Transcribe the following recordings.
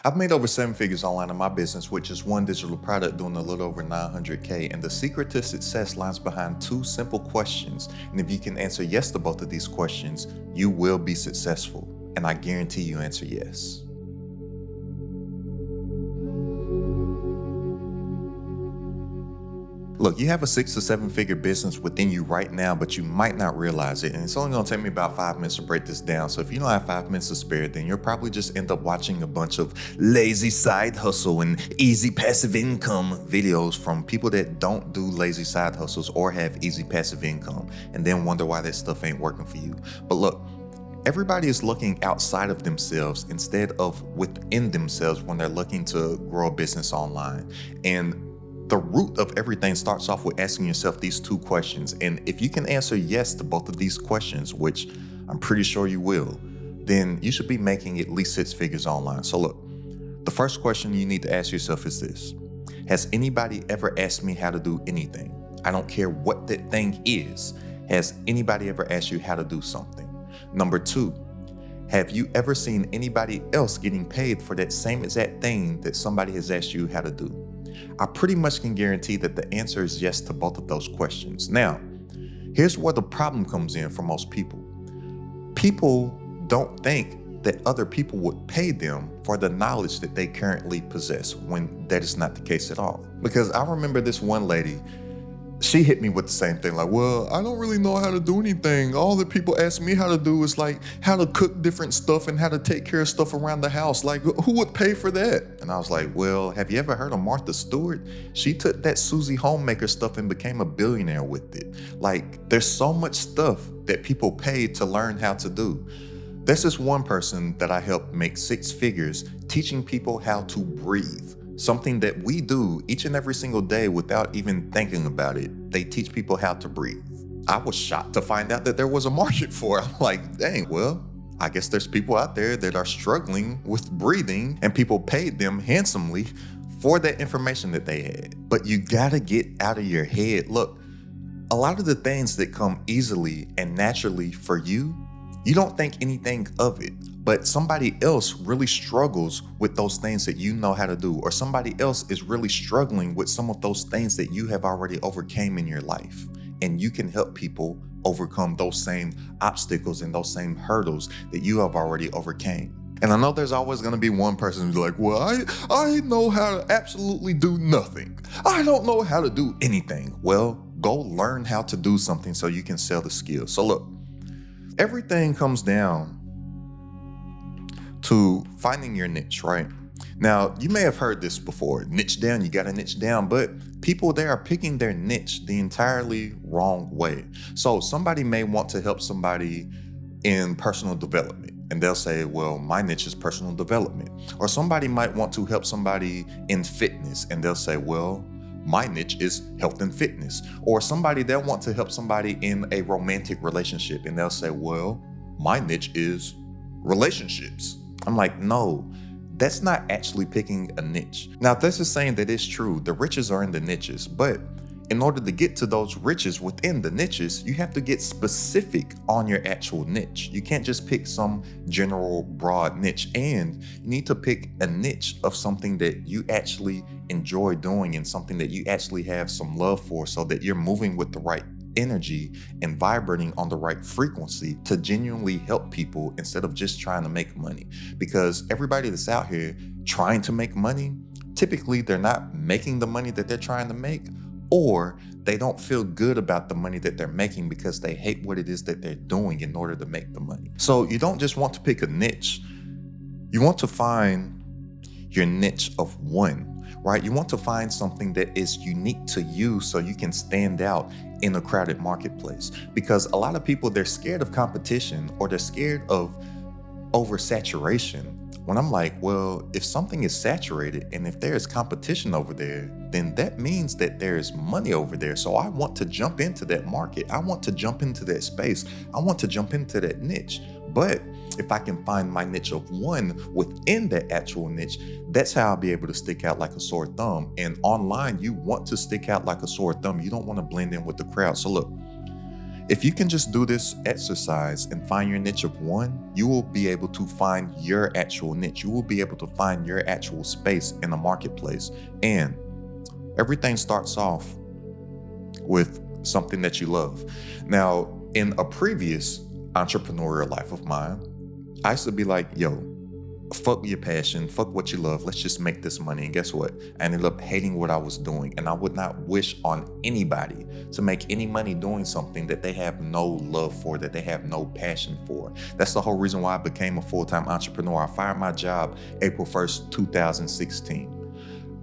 I've made over 7 figures online in my business with just one digital product doing a little over 900K. And the secret to success lies behind two simple questions. And if you can answer yes to both of these questions, you will be successful. And I guarantee you answer yes. Look, you have a 6 to 7 figure business within you right now, but you might not realize it. And it's only gonna take me about 5 minutes to break this down. So if you don't have 5 minutes to spare, then you'll probably just end up watching a bunch of lazy side hustle and easy passive income videos from people that don't do lazy side hustles or have easy passive income, and then wonder why that stuff ain't working for you. But look, everybody is looking outside of themselves instead of within themselves when they're looking to grow a business online. And the root of everything starts off with asking yourself these two questions. And if you can answer yes to both of these questions, which I'm pretty sure you will, then you should be making at least 6 figures online. So look, the first question you need to ask yourself is this: has anybody ever asked me how to do anything? I don't care what that thing is. Has anybody ever asked you how to do something? Number two, have you ever seen anybody else getting paid for that same exact thing that somebody has asked you how to do? I pretty much can guarantee that the answer is yes to both of those questions. Now, here's where the problem comes in for most people. People don't think that other people would pay them for the knowledge that they currently possess, when that is not the case at all. Because I remember this one lady, she hit me with the same thing, like, well, I don't really know how to do anything. All that people ask me how to do is like how to cook different stuff and how to take care of stuff around the house. Like, who would pay for that? And I was like, well, have you ever heard of Martha Stewart? She took that Susie Homemaker stuff and became a billionaire with it. Like, there's so much stuff that people pay to learn how to do. There's this one person that I helped make 6 figures teaching people how to breathe. Something that we do each and every single day without even thinking about it. They teach people how to breathe. I was shocked to find out that there was a market for it. I'm like, dang, well, I guess there's people out there that are struggling with breathing, and people paid them handsomely for that information that they had. But you gotta get out of your head. Look, a lot of the things that come easily and naturally for you, you don't think anything of it. But somebody else really struggles with those things that you know how to do, or somebody else is really struggling with some of those things that you have already overcame in your life. And you can help people overcome those same obstacles and those same hurdles that you have already overcame. And I know there's always gonna be one person who's like, well, I know how to absolutely do nothing. I don't know how to do anything. Well, go learn how to do something so you can sell the skill. So look, everything comes down to finding your niche, right? Now, you may have heard this before, niche down, you gotta niche down, but people, they are picking their niche the entirely wrong way. So somebody may want to help somebody in personal development, and they'll say, well, my niche is personal development. Or somebody might want to help somebody in fitness, and they'll say, well, my niche is health and fitness. Or somebody, they'll want to help somebody in a romantic relationship, and they'll say, well, my niche is relationships. I'm like, no, that's not actually picking a niche. Now, this is saying that it's true, the riches are in the niches, but in order to get to those riches within the niches, you have to get specific on your actual niche. You can't just pick some general broad niche, and you need to pick a niche of something that you actually enjoy doing and something that you actually have some love for, so that you're moving with the right energy and vibrating on the right frequency to genuinely help people instead of just trying to make money. Because everybody that's out here trying to make money, typically they're not making the money that they're trying to make, or they don't feel good about the money that they're making because they hate what it is that they're doing in order to make the money. So you don't just want to pick a niche, you want to find your niche of one. Right? You want to find something that is unique to you so you can stand out in a crowded marketplace. Because a lot of people, they're scared of competition, or they're scared of oversaturation. When I'm like, well, if something is saturated and if there is competition over there, then that means that there is money over there. So I want to jump into that market. I want to jump into that space. I want to jump into that niche. But if I can find my niche of one within that actual niche, that's how I'll be able to stick out like a sore thumb. And online, you want to stick out like a sore thumb. You don't want to blend in with the crowd. So look, If you can just do this exercise and find your niche of one, you will be able to find your actual niche. You will be able to find your actual space in the marketplace. And everything starts off with something that you love. Now, in a previous entrepreneurial life of mine, I used to be like, yo, fuck your passion, fuck what you love, let's just make this money. And guess what? I ended up hating what I was doing. And I would not wish on anybody to make any money doing something that they have no love for, that they have no passion for. That's the whole reason why I became a full-time entrepreneur. I fired my job April 1st, 2016.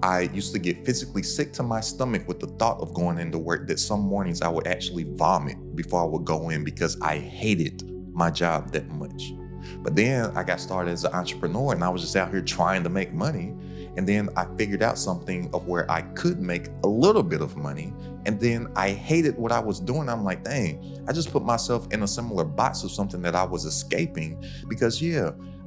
I used to get physically sick to my stomach with the thought of going into work, that some mornings I would actually vomit before I would go in because I hated my job that much. But then I got started as an entrepreneur and I was just out here trying to make money. And then I figured out something of where I could make a little bit of money. And then I hated what I was doing. I'm like, dang, I just put myself in a similar box of something that I was escaping because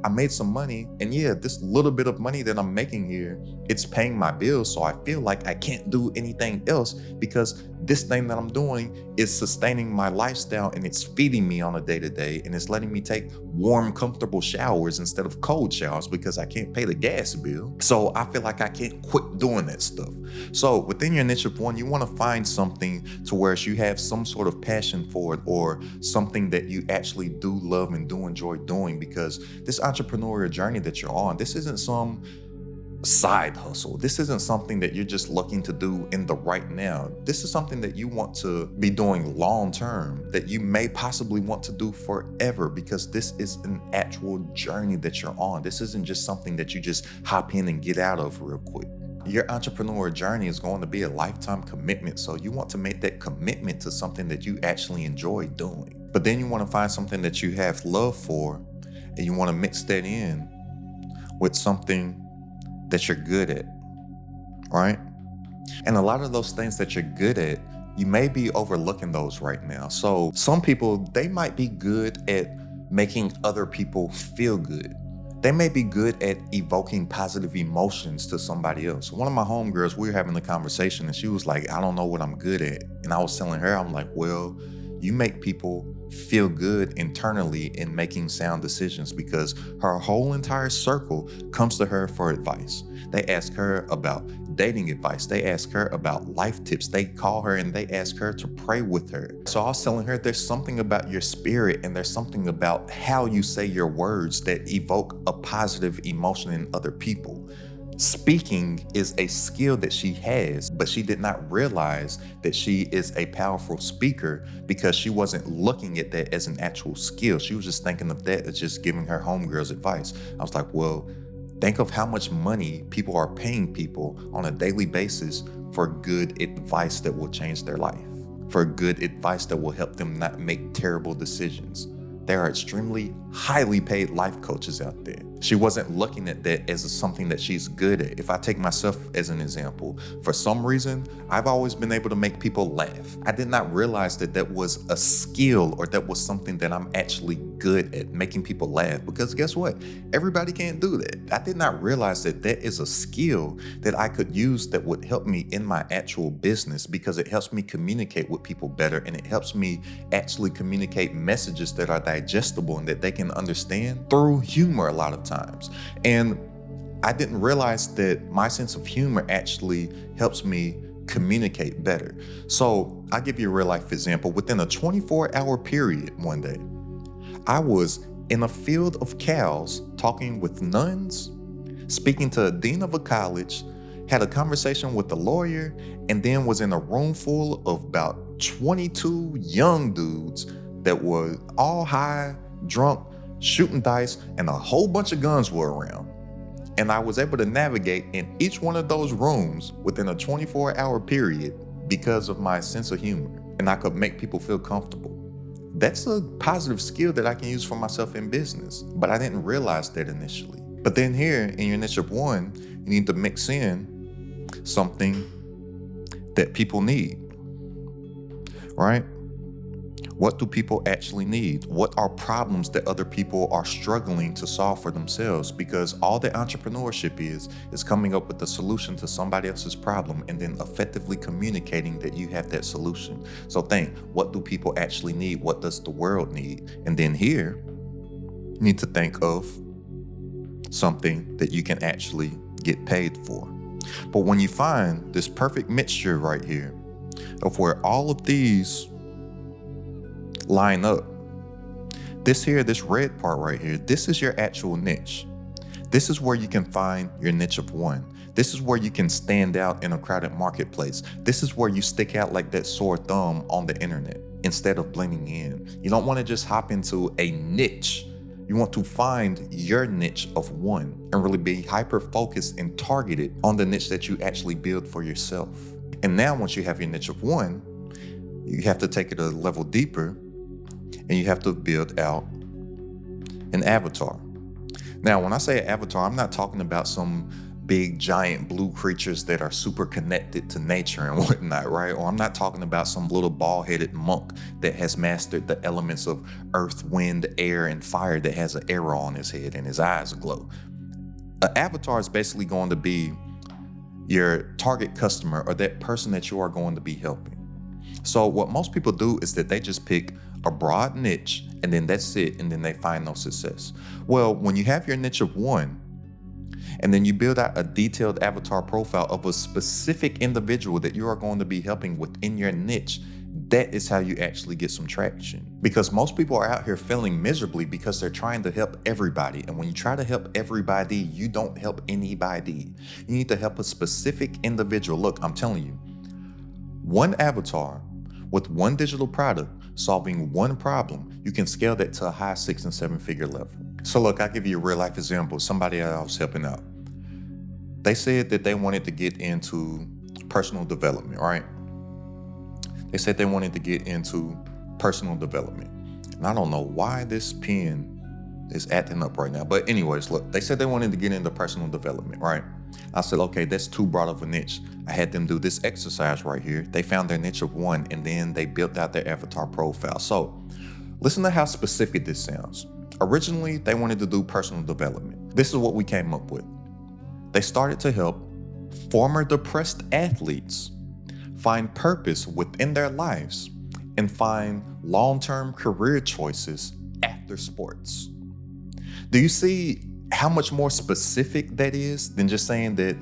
I made some money, and this little bit of money that I'm making here, it's paying my bills. So I feel like I can't do anything else because this thing that I'm doing is sustaining my lifestyle and it's feeding me on a day-to-day, and it's letting me take warm, comfortable showers instead of cold showers because I can't pay the gas bill. So I feel like I can't quit doing that stuff. So within your niche of one, you want to find something to where you have some sort of passion for it, or something that you actually do love and do enjoy doing, because this entrepreneurial journey that you're on, this isn't some side hustle. This isn't something that you're just looking to do in the right now. This is something that you want to be doing long term, that you may possibly want to do forever, because this is an actual journey that you're on. This isn't just something that you just hop in and get out of real quick. Your entrepreneur journey is going to be a lifetime commitment. So you want to make that commitment to something that you actually enjoy doing. But then you want to find something that you have love for, and you want to mix that in with something that you're good at, right? And a lot of those things that you're good at, you may be overlooking those right now. So some people, they might be good at making other people feel good. They may be good at evoking positive emotions to somebody else. One of my homegirls, we were having a conversation and she was like, I don't know what I'm good at. And I was telling her, I'm like, well, you make people feel good internally in making sound decisions, because her whole entire circle comes to her for advice. They ask her about dating advice. They ask her about life tips. They call her and they ask her to pray with her. So I was telling her, there's something about your spirit and there's something about how you say your words that evoke a positive emotion in other people. Speaking is a skill that she has, but she did not realize that she is a powerful speaker because she wasn't looking at that as an actual skill. She was just thinking of that as just giving her homegirls advice. I was like, well, think of how much money people are paying people on a daily basis for good advice that will change their life, for good advice that will help them not make terrible decisions. There are extremely highly paid life coaches out there. She wasn't looking at that as something that she's good at. If I take myself as an example, for some reason, I've always been able to make people laugh. I did not realize that that was a skill, or that was something that I'm actually good at, making people laugh. Because guess what? Everybody can't do that. I did not realize that that is a skill that I could use that would help me in my actual business, because it helps me communicate with people better, and it helps me actually communicate messages that are digestible and that they can understand through humor a lot of times. And I didn't realize that my sense of humor actually helps me communicate better. So I'll give you a real life example. Within a 24-hour period one day, I was in a field of cows talking with nuns, speaking to a dean of a college, had a conversation with a lawyer, and then was in a room full of about 22 young dudes that were all high, drunk, shooting dice, and a whole bunch of guns were around. And I was able to navigate in each one of those rooms within a 24-hour period because of my sense of humor, and I could make people feel comfortable. That's a positive skill that I can use for myself in business, but I didn't realize that initially. But then here in your niche of one, you need to mix in something that people need, right? What do people actually need? What are problems that other people are struggling to solve for themselves? Because all that entrepreneurship is coming up with the solution to somebody else's problem and then effectively communicating that you have that solution. So think, what do people actually need? What does the world need? And then here, you need to think of something that you can actually get paid for. But when you find this perfect mixture right here of where all of these line up, this red part right here, this is your actual niche. This is where you can find your niche of one. This is where you can stand out in a crowded marketplace. This is where you stick out like that sore thumb on the internet instead of blending in. You don't want to just hop into a niche. You want to find your niche of one and really be hyper focused and targeted on the niche that you actually build for yourself. And now once you have your niche of one, you have to take it a level deeper and you have to build out an avatar. Now, when I say avatar, I'm not talking about some big giant blue creatures that are super connected to nature and whatnot, right? Or I'm not talking about some little bald-headed monk that has mastered the elements of earth, wind, air, and fire that has an arrow on his head and his eyes glow. An avatar is basically going to be your target customer or that person that you are going to be helping. So what most people do is that they just pick a broad niche and then that's it, and then they find no success. Well, when you have your niche of one, and then you build out a detailed avatar profile of a specific individual that you are going to be helping within your niche, that is how you actually get some traction. Because most people are out here failing miserably because they're trying to help everybody. And when you try to help everybody, you don't help anybody. You need to help a specific individual. Look, I'm telling you, one avatar with one digital product solving one problem, you can scale that to a high 6 and 7 figure level. So look, I'll give you a real life example. Somebody I was helping out, they said that they wanted to get into personal development, right? They said they wanted to get into personal development. And I don't know why this pen is acting up right now. But anyways, look, they said they wanted to get into personal development, right? I said, okay, that's too broad of a niche. I had them do this exercise right here. They found their niche of one, and then they built out their avatar profile. So listen to how specific this sounds. Originally, they wanted to do personal development. This is what we came up with. They started to help former depressed athletes find purpose within their lives and find long-term career choices after sports. Do you see how much more specific that is than just saying that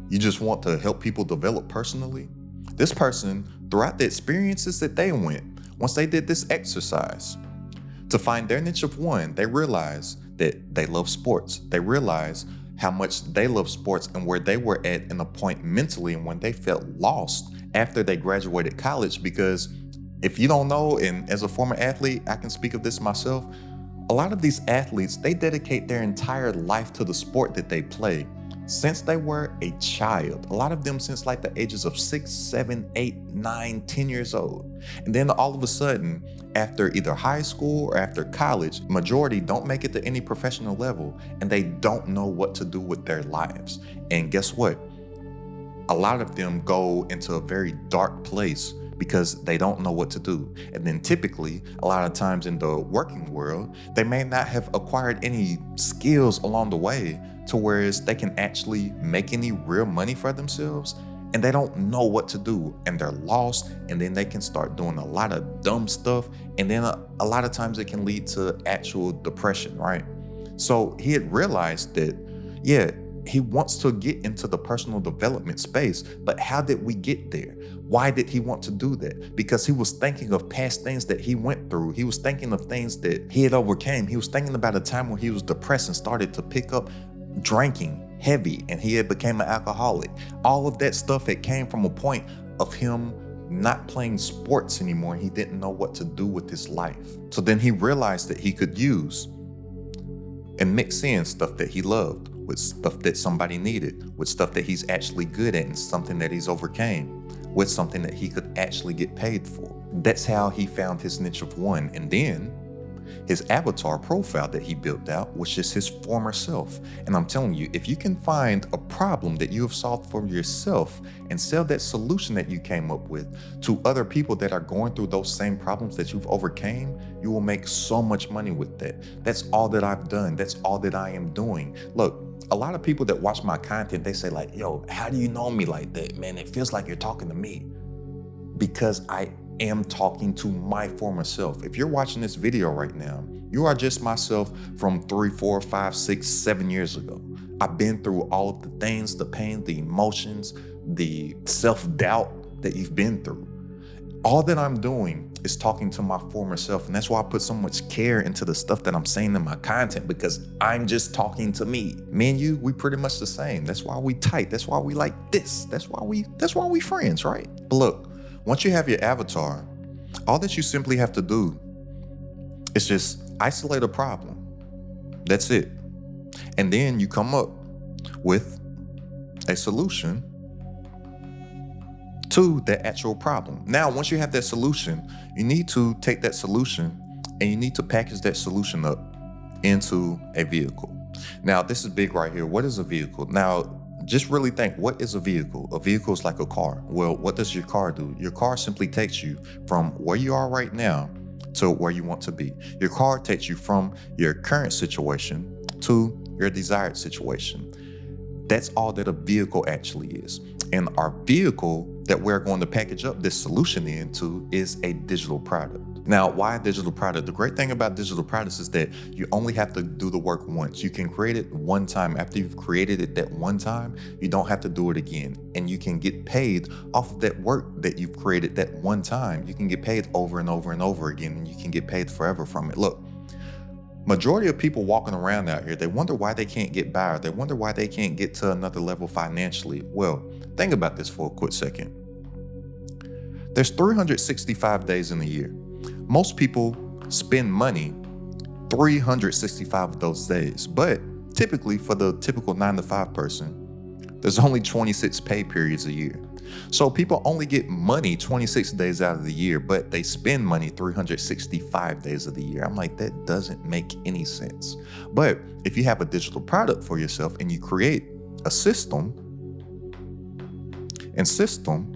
you just want to help people develop personally? This person, throughout the experiences that they went, once they did this exercise, to find their niche of one, they realized that they love sports. They realized how much they love sports and where they were at in a point mentally and when they felt lost after they graduated college. Because if you don't know, and as a former athlete, I can speak of this myself, a lot of these athletes, they dedicate their entire life to the sport that they play since they were a child. A lot of them since like the ages of 6, 7, 8, 9, 10 years old. And then all of a sudden, after either high school or after college, majority don't make it to any professional level and they don't know what to do with their lives. And guess what? A lot of them go into a very dark place because they don't know what to do. And then typically, a lot of times in the working world, they may not have acquired any skills along the way to whereas they can actually make any real money for themselves, and they don't know what to do and they're lost, and then they can start doing a lot of dumb stuff, and then a lot of times it can lead to actual depression, right? So he had realized that, yeah, he wants to get into the personal development space, but how did we get there? Why did he want to do that? Because he was thinking of past things that he went through. He was thinking of things that he had overcame. He was thinking about a time when he was depressed and started to pick up drinking heavy, and he had became an alcoholic. All of that stuff had came from a point of him not playing sports anymore. He didn't know what to do with his life. So then he realized that he could use and mix in stuff that he loved with stuff that somebody needed, with stuff that he's actually good at and something that he's overcame, with something that he could actually get paid for. That's how he found his niche of one. And then His avatar profile that he built out was just his former self. And I'm telling you, if you can find a problem that you have solved for yourself and sell that solution that you came up with to other people that are going through those same problems that you've overcame, you will make so much money with that. That's all that I've done. That's all that I am doing. Look, a lot of people that watch my content, they say like, yo, how do you know me like that? Man, it feels like you're talking to me. Because I am talking to my former self. If you're watching this video right now, you are just myself from 3, 4, 5, 6, 7 years ago. I've been through all of the things, the pain, the emotions, the self-doubt that you've been through. All that I'm doing is talking to my former self. And that's why I put so much care into the stuff that I'm saying in my content, because I'm just talking to me. Me and you, we pretty much the same. That's why we tight. That's why we like this. That's why we friends, right? But look, once you have your avatar, all that you simply have to do is just isolate a problem. That's it. And then you come up with a solution to that actual problem. Now, once you have that solution, you need to take that solution and you need to package that solution up into a vehicle. Now, this is big right here. What is a vehicle? Now, just really think, what is a vehicle? A vehicle is like a car. Well, what does your car do? Your car simply takes you from where you are right now to where you want to be. Your car takes you from your current situation to your desired situation. That's all that a vehicle actually is. And our vehicle that we're going to package up this solution into is a digital product. Now, why a digital product? The great thing about digital products is that you only have to do the work once. You can create it one time. After you've created it that one time, you don't have to do it again. And you can get paid off of that work that you've created that one time. You can get paid over and over and over again, and you can get paid forever from it. Look, majority of people walking around out here, they wonder why they can't get by, or they wonder why they can't get to another level financially. Well, think about this for a quick second. There's 365 days in a year. Most people spend money 365 of those days, but typically for the typical 9-to-5 person, there's only 26 pay periods a year. So people only get money 26 days out of the year, but they spend money 365 days of the year. I'm like, that doesn't make any sense. But if you have a digital product for yourself and you create a system, and system,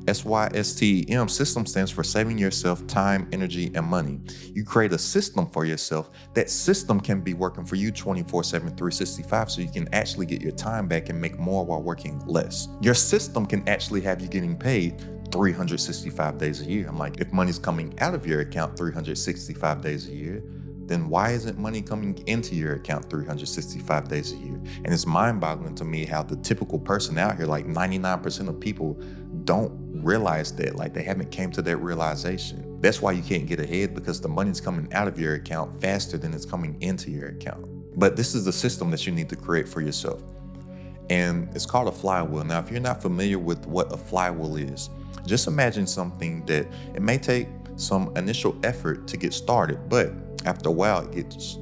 SYSTEM, system stands for saving yourself time, energy, and money. You create a system for yourself. That system can be working for you 24/7, 365, so you can actually get your time back and make more while working less. Your system can actually have you getting paid 365 days a year. I'm like, if money's coming out of your account 365 days a year, then why isn't money coming into your account 365 days a year? And it's mind-boggling to me how the typical person out here, like 99% of people, don't realize that. Like, they haven't came to that realization. That's why you can't get ahead, because the money's coming out of your account faster than it's coming into your account. But this is the system that you need to create for yourself. And it's called a flywheel. Now, if you're not familiar with what a flywheel is, just imagine something that it may take some initial effort to get started, but after a while, it gets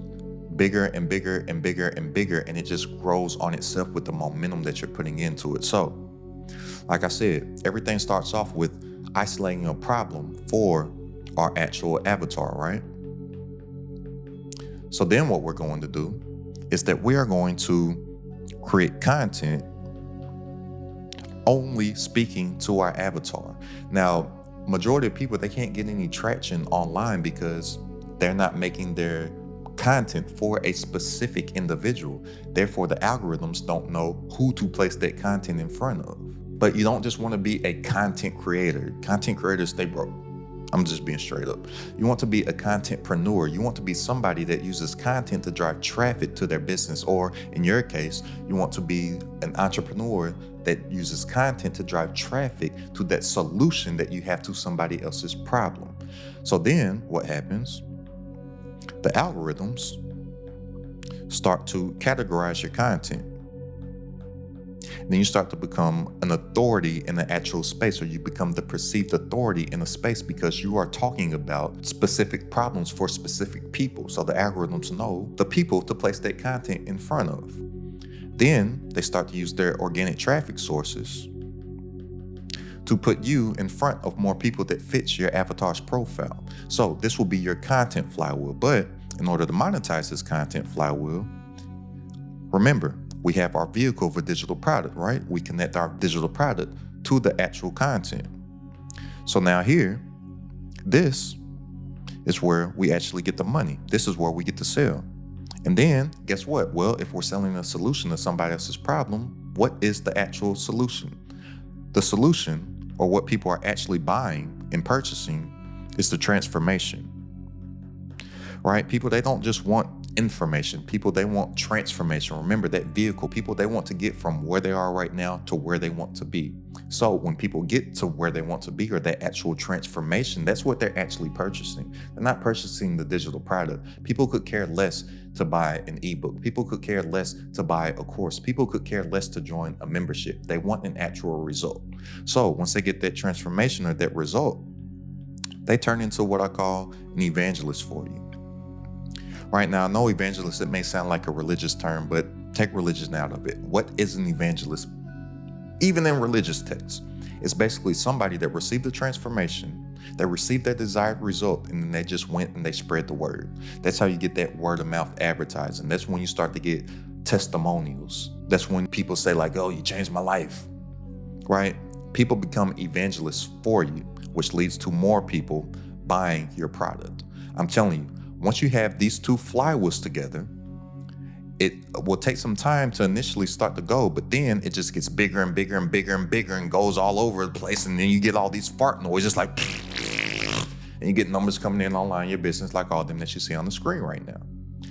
bigger and bigger and bigger and bigger, and it just grows on itself with the momentum that you're putting into it. So, like I said, everything starts off with isolating a problem for our actual avatar, right? So then what we're going to do is that we are going to create content only speaking to our avatar. Now, majority of people, they can't get any traction online because they're not making their content for a specific individual. Therefore, the algorithms don't know who to place that content in front of. But you don't just want to be a content creator. Content creators, they broke. I'm just being straight up. You want to be a contentpreneur. You want to be somebody that uses content to drive traffic to their business. Or in your case, you want to be an entrepreneur that uses content to drive traffic to that solution that you have to somebody else's problem. So then what happens? The algorithms start to categorize your content. Then you start to become an authority in the actual space, or you become the perceived authority in a space because you are talking about specific problems for specific people. So the algorithms know the people to place that content in front of. Then they start to use their organic traffic sources to put you in front of more people that fits your avatar's profile. So this will be your content flywheel. But in order to monetize this content flywheel, remember, we have our vehicle for digital product, right? We connect our digital product to the actual content. So now here, this is where we actually get the money. This is where we get to sell. And then guess what? Well, if we're selling a solution to somebody else's problem, what is the actual solution? The solution, or what people are actually buying and purchasing, is the transformation, right? People, they don't just want information. People, they want transformation. Remember that vehicle. People, they want to get from where they are right now to where they want to be. So when people get to where they want to be, or that actual transformation, that's what they're actually purchasing. They're not purchasing the digital product. People could care less to buy an ebook. People could care less to buy a course. People could care less to join a membership. They want an actual result. So once they get that transformation or that result, they turn into what I call an evangelist for you. Right now, I know evangelist, it may sound like a religious term, but take religion out of it. What is an evangelist? Even in religious texts, it's basically somebody that received the transformation, they received their desired result, and then they just went and they spread the word. That's how you get that word of mouth advertising. That's when you start to get testimonials. That's when people say like, oh, you changed my life, right? People become evangelists for you, which leads to more people buying your product. I'm telling you, once you have these two flywheels together, it will take some time to initially start to go, but then it just gets bigger and bigger and bigger and bigger and goes all over the place. And then you get all these fart noises, just like, and you get numbers coming in online, your business, like all them that you see on the screen right now.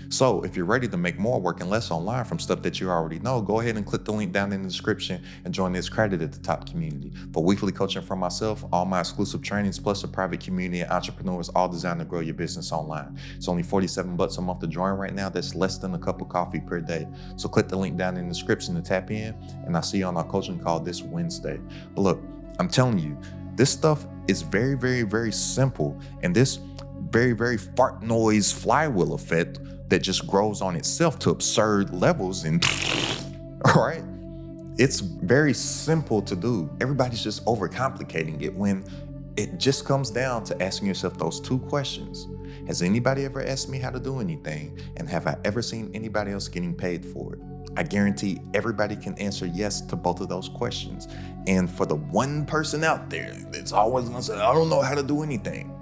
So if you're ready to make more working less online from stuff that you already know, go ahead and click the link down in the description and join this Credit at the Top community. For weekly coaching from myself, all my exclusive trainings, plus a private community of entrepreneurs, all designed to grow your business online. It's only $47 a month to join right now. That's less than a cup of coffee per day. So click the link down in the description to tap in, and I'll see you on our coaching call this Wednesday. But look, I'm telling you, this stuff is very, very, very simple. And this very, very fart noise flywheel effect that just grows on itself to absurd levels, and all right, it's very simple to do. Everybody's just overcomplicating it when it just comes down to asking yourself those two questions. Has anybody ever asked me how to do anything? And have I ever seen anybody else getting paid for it? I guarantee everybody can answer yes to both of those questions. And for the one person out there that's always gonna say, I don't know how to do anything,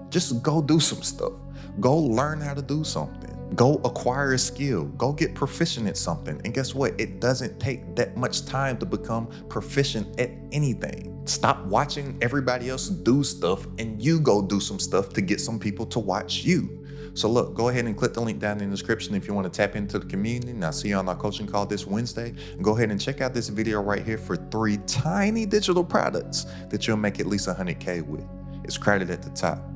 just go do some stuff. Go learn how to do something. Go acquire a skill. Go get proficient at something. And guess what? It doesn't take that much time to become proficient at anything. Stop watching everybody else do stuff and you go do some stuff to get some people to watch you. So look, go ahead and click the link down in the description if you want to tap into the community. And I'll see you on our coaching call this Wednesday. And go ahead and check out this video right here for 3 tiny digital products that you'll make at least 100K with. It's Credit at the Top.